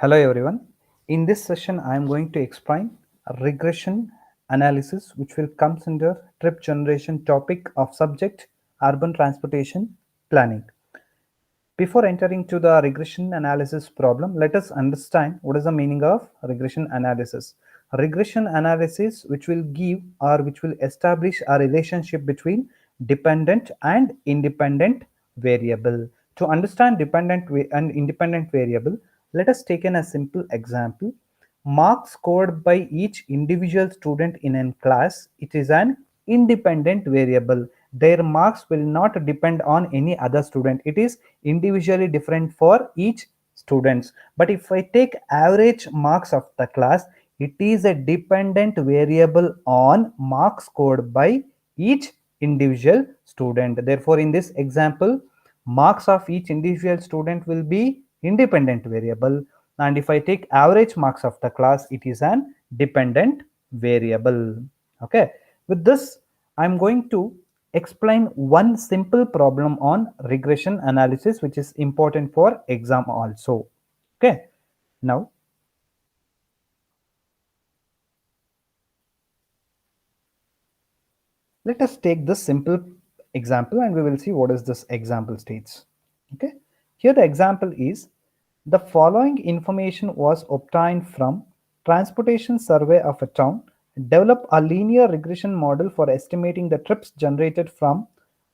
Hello everyone. In this session, I am going to explain a regression analysis which will comes under trip generation topic of subject urban transportation planning. Before entering to the regression analysis problem, let us understand what is the meaning of regression analysis. Regression analysis which will give or which will establish a relationship between dependent and independent variable. To understand dependent and independent variable, let us take a simple example. Marks scored by each individual student in a class, it is an independent variable. Their marks will not depend on any other student. It is individually different for each students. But if I take average marks of the class, it is a dependent variable on marks scored by each individual student. Therefore, in this example, marks of each individual student will be independent variable, and if I take average marks of the class, it is an dependent variable. Okay, with this I'm going to explain one simple problem on regression analysis which is important for exam also. Okay, now let us take this simple example and we will see what is this example states. Okay, here the example is: the following information was obtained from transportation survey of a town. Develop a linear regression model for estimating the trips generated from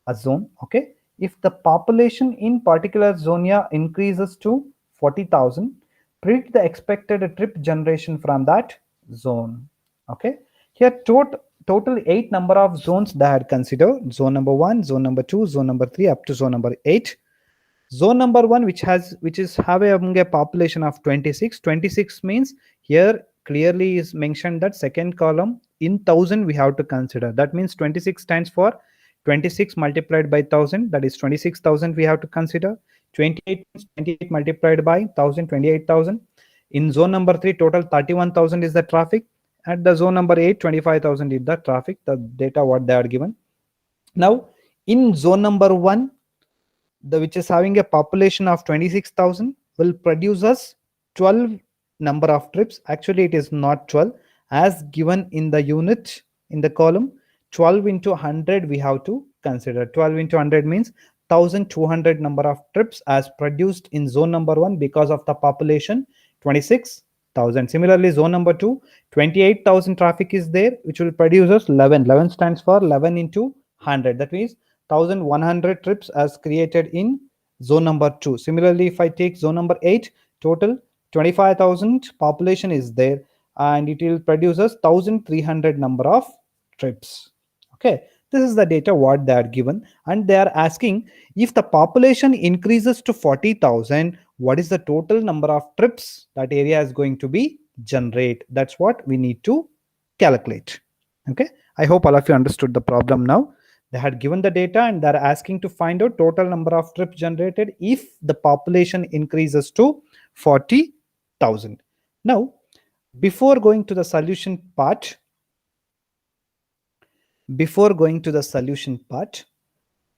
a zone. Okay, if the population in particular zone increases to 40,000, predict the expected trip generation from that zone. Okay, here total 8 number of zones they had considered: zone number 1, zone number 2, zone number 3 up to zone number 8. Zone number 1 which is having a population of 26. 26 means here clearly is mentioned that second column in 1000 we have to consider. That means 26 stands for 26 multiplied by 1000, that is 26,000 we have to consider. 28 means 28 multiplied by 1000, 28,000. In zone number 3, total 31,000 is the traffic. At the zone number 8, 25,000 is the traffic, the data what they are given. Now in zone number 1, which is having a population of 26,000 will produce us 12 number of trips. Actually it is not 12 as given in the unit in the column. 12 into 100 we have to consider. 12 into 100 means 1200 number of trips as produced in zone number 1 because of the population 26,000. Similarly, zone number 2, 28,000 traffic is there, which will produce us 11. 11 stands for 11 into 100. That means 1100 trips as created in zone number 2. Similarly, if I take zone number 8, total 25,000 population is there and it will produce us 1300 number of trips. Okay, this is the data what they are given, and they are asking if the population increases to 40,000, what is the total number of trips that area is going to be generate. That's what we need to calculate. Okay, I hope all of you understood the problem now. They had given the data and they're asking to find out total number of trips generated if the population increases to 40,000. Now, before going to the solution part,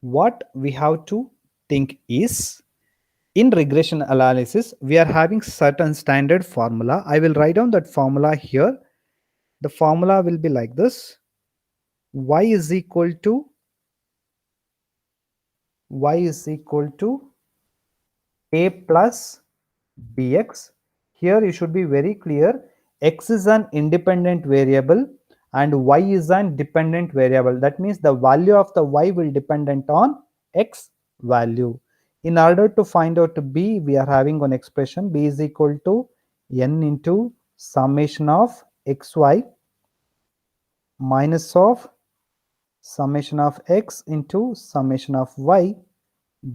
what we have to think is, in regression analysis, we are having certain standard formula. I will write down that formula here. The formula will be like this: y is equal to a plus bx. Here you should be very clear. X is an independent variable and y is an dependent variable. That means the value of the y will dependent on x value. In order to find out b, we are having one expression: b is equal to n into summation of xy minus of summation of x into summation of y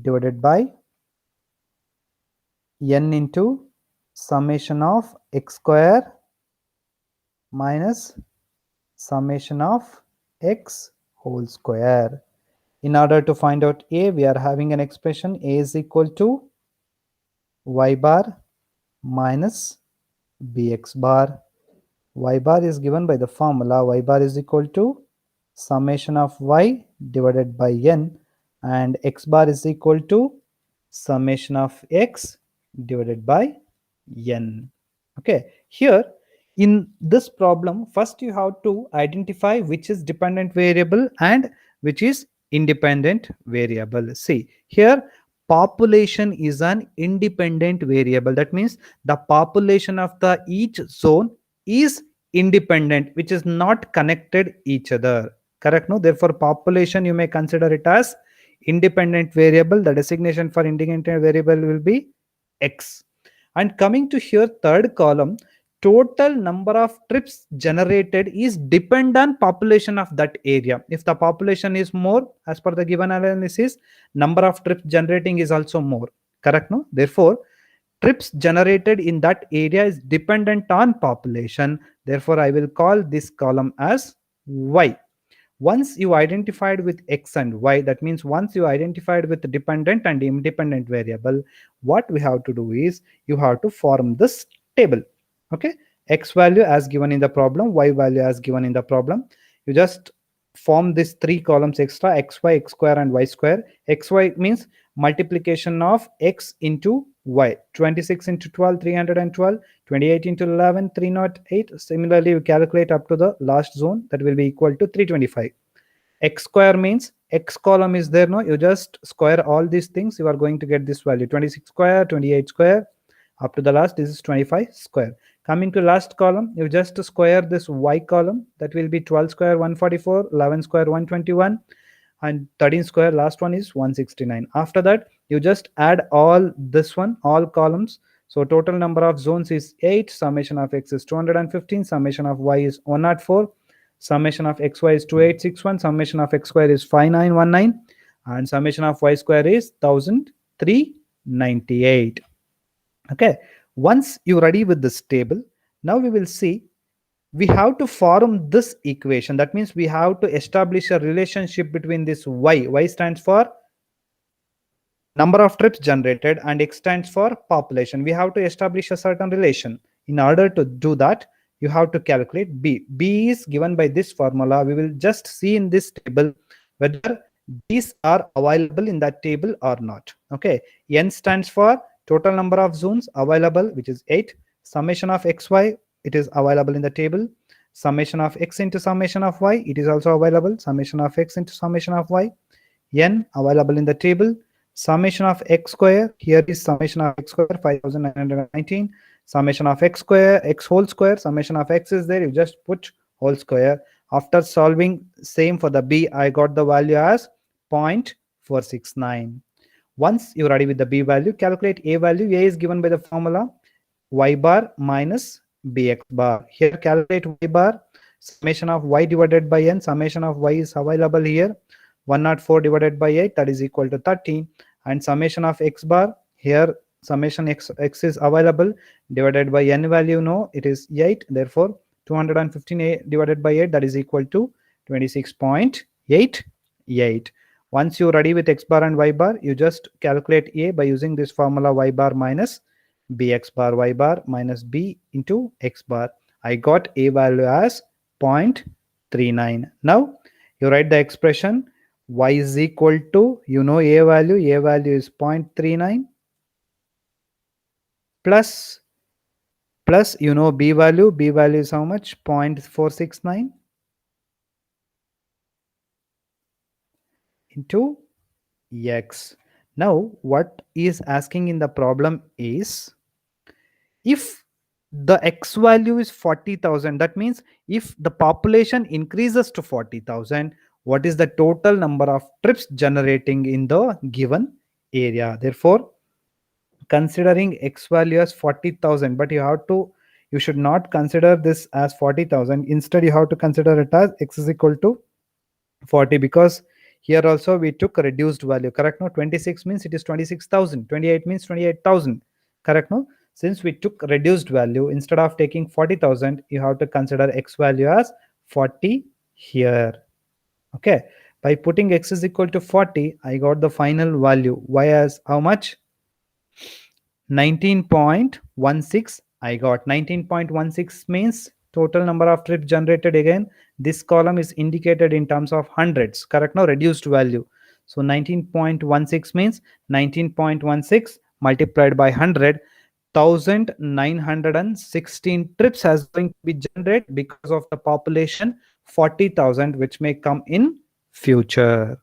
divided by n into summation of x square minus summation of x whole square. In order to find out a, we are having an expression: a is equal to y bar minus bx bar. Y bar is given by the formula y bar is equal to summation of y divided by n, and x bar is equal to summation of x divided by n. Okay, here in this problem, first you have to identify which is dependent variable and which is independent variable. See here, population is an independent variable. That means the population of the each zone is independent, which is not connected each other. Correct? No, therefore population you may consider it as independent variable. The designation for independent variable will be x. And coming to here, third column, total number of trips generated is depend on population of that area. If the population is more, as per the given analysis, number of trips generating is also more. Correct? No? Therefore, trips generated in that area is dependent on population. Therefore, I will call this column as y. Once you identified with x and y, that means once you identified with dependent and independent variable, what we have to do is you have to form this table. Okay, x value as given in the problem, y value as given in the problem. You just form these three columns extra, xy, x square and y square. Xy means multiplication of x into y. 26 into 12, 312. 28 into 11, 308. Similarly, you calculate up to the last zone, that will be equal to 325. X square means x column is there, no? You just square all these things, you are going to get this value. 26 square, 28 square, up to the last, this is 25 square. Coming to last column, you just square this y column, that will be 12 square 144, 11 square 121, and 13 square, last one is 169. After that, you just add all this one, all columns. So total number of zones is 8, summation of x is 215, summation of y is 104, summation of xy is 2861, summation of x square is 5919, and summation of y square is 1398. Okay, once you're ready with this table, now we will see we have to form this equation. That means we have to establish a relationship between this y. Y stands for number of trips generated and x stands for population. We have to establish a certain relation. In order to do that, you have to calculate b. B is given by this formula. We will just see in this table whether these are available in that table or not. Okay, n stands for total number of zones available, which is 8. Summation of xy, it is available in the table. Summation of x into summation of y, it is also available. Summation of x into summation of y, n available in the table. Summation of x square, here is summation of x square 5919. Summation of x square, x whole square, summation of x is there, you just put whole square. After solving same for the b, I got the value as 0.469. Once you're ready with the b value, calculate a value. A is given by the formula y bar minus bx bar. Here calculate y bar, summation of y divided by n. Summation of y is available here, 104 divided by 8, that is equal to 13. And summation of x bar, here summation x is available, divided by n value, no, it is 8. Therefore 215 divided by 8, that is equal to 26.88. Once you're ready with x bar and y bar, you just calculate a by using this formula y bar minus bx bar, y bar minus b into x bar. I got a value as 0.39. Now you write the expression y is equal to, you know, a value is 0.39 plus you know b value is how much, 0.469 into x. Now what is asking in the problem is, if the x value is 40,000, that means if the population increases to 40,000, what is the total number of trips generating in the given area? Therefore, considering x value as 40,000, but you should not consider this as 40,000. Instead, you have to consider it as x is equal to 40, because here also we took a reduced value. Correct? No, 26 means it is 26,000. 28 means 28,000. Correct? No, since we took reduced value, instead of taking 40,000, you have to consider x value as 40 here. Okay, by putting x is equal to 40, I got the final value y as how much, 19.16. I got 19.16 means total number of trips generated. Again, this column is indicated in terms of hundreds. Correct? Now reduced value. So 19.16 means 19.16 multiplied by 100. 1916 trips has going to be generated because of the population 40,000 which may come in future.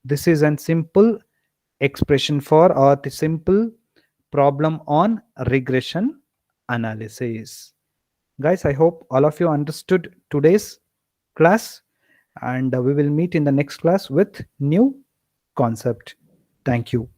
This is a simple expression for, or the simple problem on regression analysis. Guys, I hope all of you understood today's class, and we will meet in the next class with new concept. Thank you.